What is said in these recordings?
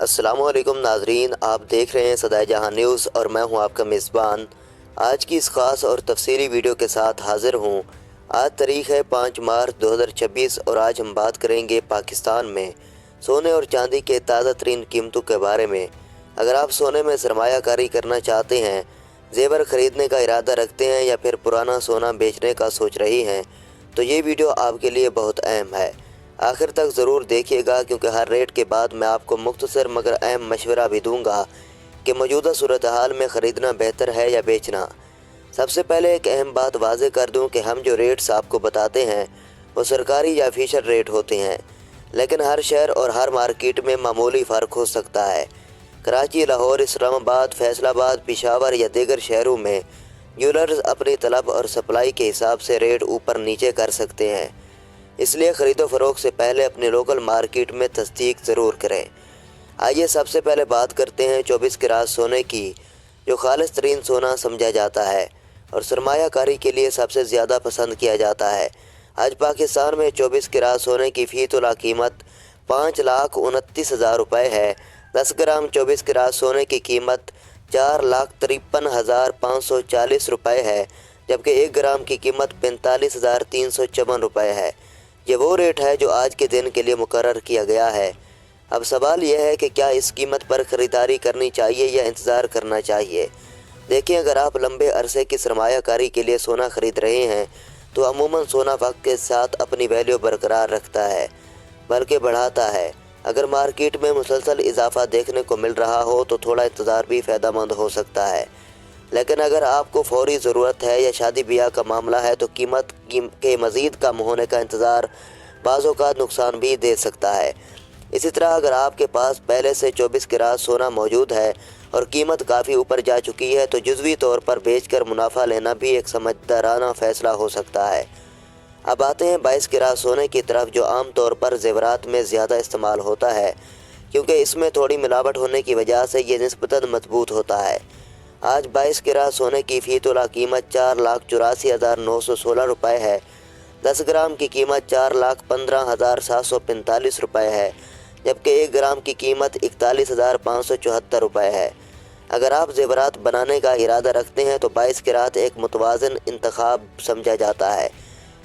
अस्सलाम वालेकुम नाजरीन, आप देख रहे हैं सदाए जहां न्यूज़ और मैं हूं आपका मेज़बान। आज की इस ख़ास और तफसीली वीडियो के साथ हाज़िर हूं। आज तारीख़ है 5 मार्च 2026 और आज हम बात करेंगे पाकिस्तान में सोने और चांदी के ताज़ा तरीन कीमतों के बारे में। अगर आप सोने में सरमायाकारी करना चाहते हैं, जेवर ख़रीदने का इरादा रखते हैं या फिर पुराना सोना बेचने का सोच रही हैं, तो ये वीडियो आपके लिए बहुत अहम है। आखिर तक ज़रूर देखिएगा क्योंकि हर रेट के बाद मैं आपको मुख्तसर मगर अहम मशवरा भी दूंगा कि मौजूदा सूरत हाल में ख़रीदना बेहतर है या बेचना। सबसे पहले एक अहम बात वाज़े कर दूं कि हम जो रेट्स आपको बताते हैं वो सरकारी या फीसद रेट होते हैं, लेकिन हर शहर और हर मार्केट में मामूली फ़र्क हो सकता है। कराची, लाहौर, इस्लामाबाद, फैसलाबाद, पेशावर या दीगर शहरों में ज्वेलर्स अपनी तलब और सप्लाई के हिसाब से रेट ऊपर नीचे कर सकते हैं, इसलिए ख़रीदो फ़रोख्त से पहले अपने लोकल मार्केट में तस्दीक ज़रूर करें। आइए सबसे पहले बात करते हैं 24 कैरेट सोने की, जो खालिस तरीन सोना समझा जाता है और सरमायाकारी के लिए सबसे ज़्यादा पसंद किया जाता है। आज पाकिस्तान में 24 कैरेट सोने की फ़ी तोला कीमत 5,29,000 रुपये है। 10 ग्राम 24 कैरेट सोने की कीमत 4,53,540 रुपये है, जबकि 1 ग्राम की कीमत 45,354 रुपये है। ये वो रेट है जो आज के दिन के लिए मुकर्रर किया गया है। अब सवाल यह है कि क्या इस कीमत पर ख़रीदारी करनी चाहिए या इंतज़ार करना चाहिए। देखिए, अगर आप लंबे अरसे की सरमायाकारी के लिए सोना ख़रीद रहे हैं तो अमूमन सोना वक्त के साथ अपनी वैल्यू बरकरार रखता है बल्कि बढ़ाता है। अगर मार्केट में मुसलसल इजाफा देखने को मिल रहा हो तो थोड़ा इंतज़ार भी फ़ायदेमंद हो सकता है, लेकिन अगर आपको फौरी ज़रूरत है या शादी ब्याह का मामला है तो कीमत के मज़ीद कम होने का इंतज़ार बाज़ औक़ात नुकसान भी दे सकता है। इसी तरह अगर आपके पास पहले से 24 कैरेट सोना मौजूद है और कीमत काफ़ी ऊपर जा चुकी है तो जुज़वी तौर पर बेचकर मुनाफा लेना भी एक समझदाराना फ़ैसला हो सकता है। अब आते हैं 22 कैरेट सोने की तरफ, जो आम तौर पर ज़ेवरात में ज़्यादा इस्तेमाल होता है क्योंकि इसमें थोड़ी मिलावट होने की वजह से ये निस्बतन मजबूत होता है। आज 22 कैरेट सोने की फ़ी तोला कीमत 4,84,916 रुपये है। 10 ग्राम की कीमत 4,15,745 रुपये है, जबकि 1 ग्राम की कीमत 41,574 रुपये है। अगर आप ज़ेवरात बनाने का इरादा रखते हैं तो 22 कैरेट एक मुतवाज़न इंतखाब समझा जाता है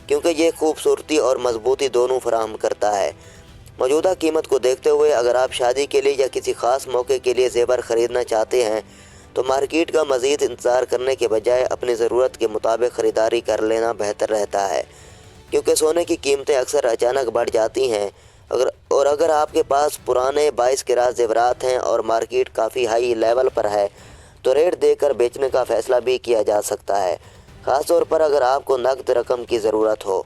क्योंकि ये खूबसूरती और मजबूती दोनों फराहम करता है। मौजूदा कीमत को देखते हुए अगर आप शादी के लिए या किसी ख़ास मौके के लिए ज़ेवर ख़रीदना चाहते हैं तो मार्केट का मज़ीद इंतज़ार करने के बजाय अपनी ज़रूरत के मुताबिक ख़रीदारी कर लेना बेहतर रहता है, क्योंकि सोने की कीमतें अक्सर अचानक बढ़ जाती हैं। अगर आपके पास पुराने 22 कैरेट ज़ेवरात हैं और मार्केट काफ़ी हाई लेवल पर है तो रेट देकर बेचने का फ़ैसला भी किया जा सकता है, ख़ास तौर पर अगर आपको नकद रकम की ज़रूरत हो।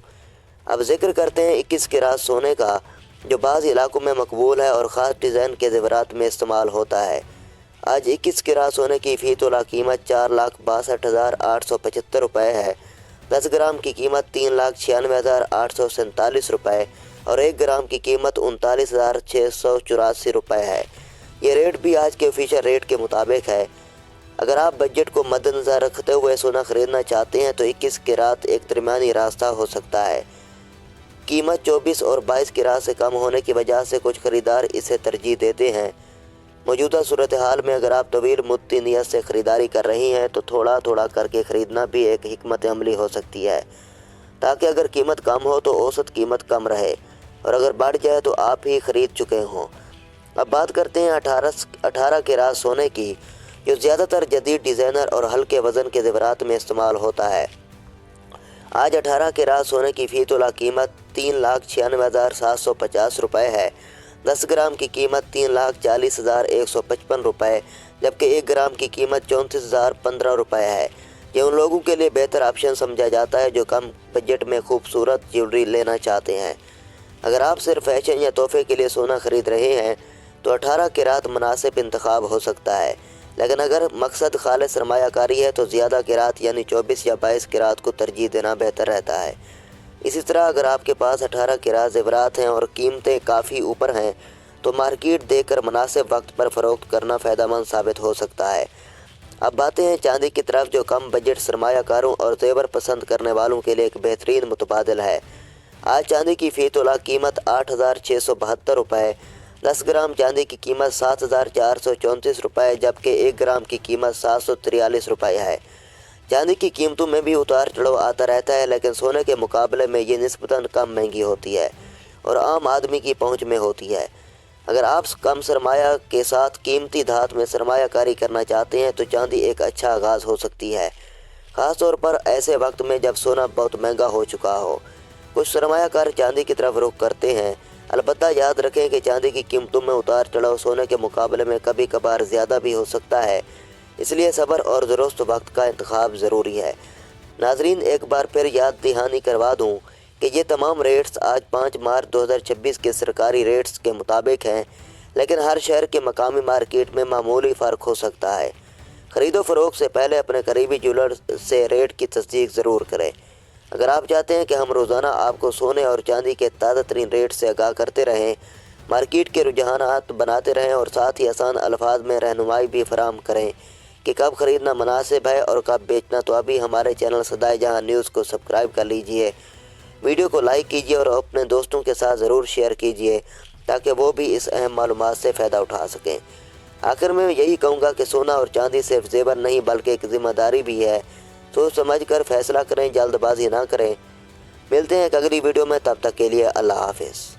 अब जिक्र करते हैं 21 कैरेट सोने का, जो बाज़ इलाकों में मकबूल है और ख़ास डिज़ाइन के ज़ेवरात में इस्तेमाल होता है। आज 21 कैरेट सोने की फ़ी तोला कीमत 4,62,875 रुपये है। 10 ग्राम की कीमत 3,96,847 रुपये और 1 ग्राम की कीमत 39,684 रुपये है। ये रेट भी आज के ऑफिशियल रेट के मुताबिक है। अगर आप बजट को मद्देनज़र रखते हुए सोना ख़रीदना चाहते हैं तो 21 कैरेट एक दरमियानी रास्ता हो सकता है। कीमत 24 और 22 कैरेट से कम होने की वजह से कुछ ख़रीदार इसे तरजीह देते हैं। मौजूदा सूरत हाल में अगर आप तवील मुद्दती नीयत से ख़रीदारी कर रही हैं तो थोड़ा थोड़ा करके ख़रीदना भी एक हिकमत अमली हो सकती है, ताकि अगर कीमत कम हो तो औसत कीमत कम रहे और अगर बढ़ जाए तो आप ही ख़रीद चुके हों। अब बात करते हैं 18 कैरेट सोने की, जो ज़्यादातर जदीद डिज़ाइनर और हल्के वज़न के ज़ेवरात में इस्तेमाल होता है। आज 18 कैरेट सोने की फ़ी तोला कीमत 3,96,750 रुपये है। 10 ग्राम की कीमत 3,40,155 रुपये, जबकि 1 ग्राम की कीमत 34,015 रुपये है। ये उन लोगों के लिए बेहतर ऑप्शन समझा जाता है जो कम बजट में खूबसूरत ज्वेलरी लेना चाहते हैं। अगर आप सिर्फ फैशन या तोहफे के लिए सोना ख़रीद रहे हैं तो 18 कैरेट मुनासिब इंतखाब हो सकता है, लेकिन अगर मकसद खालिस सरमायाकारी है तो ज़्यादा कैरेट यानी 24 या 22 कैरेट को तरजीह देना बेहतर रहता है। इसी तरह अगर आपके पास 18 कैरेट ज़ेवरात हैं और कीमतें काफ़ी ऊपर हैं तो मार्केट देकर मुनासिब वक्त पर फ़रोख्त करना फ़ायदेमंद साबित हो सकता है। अब बातें हैं चांदी की तरफ, जो कम बजट सरमायाकारों और ज़ेवर पसंद करने वालों के लिए एक बेहतरीन मुतबादिल है। आज चांदी की फ़ी तोला कीमत 8,672 रुपये, 10 ग्राम चांदी की कीमत 7,434 रुपये जबकि 1 ग्राम की कीमत 743 रुपये है। चांदी की कीमतों में भी उतार चढ़ाव आता रहता है, लेकिन सोने के मुकाबले में ये निस्बतन कम महंगी होती है और आम आदमी की पहुंच में होती है। अगर आप कम सरमाया के साथ कीमती धातु में सरमायाकारी करना चाहते हैं तो चांदी एक अच्छा आगाज़ हो सकती है, ख़ास तौर पर ऐसे वक्त में जब सोना बहुत महंगा हो चुका हो। कुछ सरमायाकार चांदी की तरफ रुख करते हैं। अलबत्ता याद रखें कि चांदी की कीमतों में उतार चढ़ाव सोने के मुकाबले में कभी कभार ज़्यादा भी हो सकता है, इसलिए सब्र और दुरुस्त वक्त का इंतखाब ज़रूरी है। नाजरीन, एक बार फिर याद दहानी करवा दूं कि ये तमाम रेट्स आज 5 मार्च 2026 के सरकारी रेट्स के मुताबिक हैं, लेकिन हर शहर के मकामी मार्केट में मामूली फ़र्क हो सकता है। ख़रीदो फ़रोख्त से पहले अपने करीबी ज्वेलर से रेट की तस्दीक ज़रूर करें। अगर आप चाहते हैं कि हम रोज़ाना आपको सोने और चांदी के ताज़ा तरीन रेट से आगाह करते रहें, मार्केट के रुझानात बनाते रहें और साथ ही आसान अल्फाज में रहनुमाई भी फराहम करें कि कब ख़रीदना मुनासिब है और कब बेचना, तो अभी हमारे चैनल सदाए जहां न्यूज़ को सब्सक्राइब कर लीजिए। वीडियो को लाइक कीजिए और अपने दोस्तों के साथ ज़रूर शेयर कीजिए ताकि वो भी इस अहम मालूमात से फ़ायदा उठा सकें। आखिर में यही कहूँगा कि सोना और चांदी सिर्फ ज़ेवर नहीं बल्कि एक ज़िम्मेदारी भी है। सोच समझ कर फैसला करें, जल्दबाजी ना करें। मिलते हैं एक अगली वीडियो में, तब तक के लिए अल्लाह हाफ़िज़।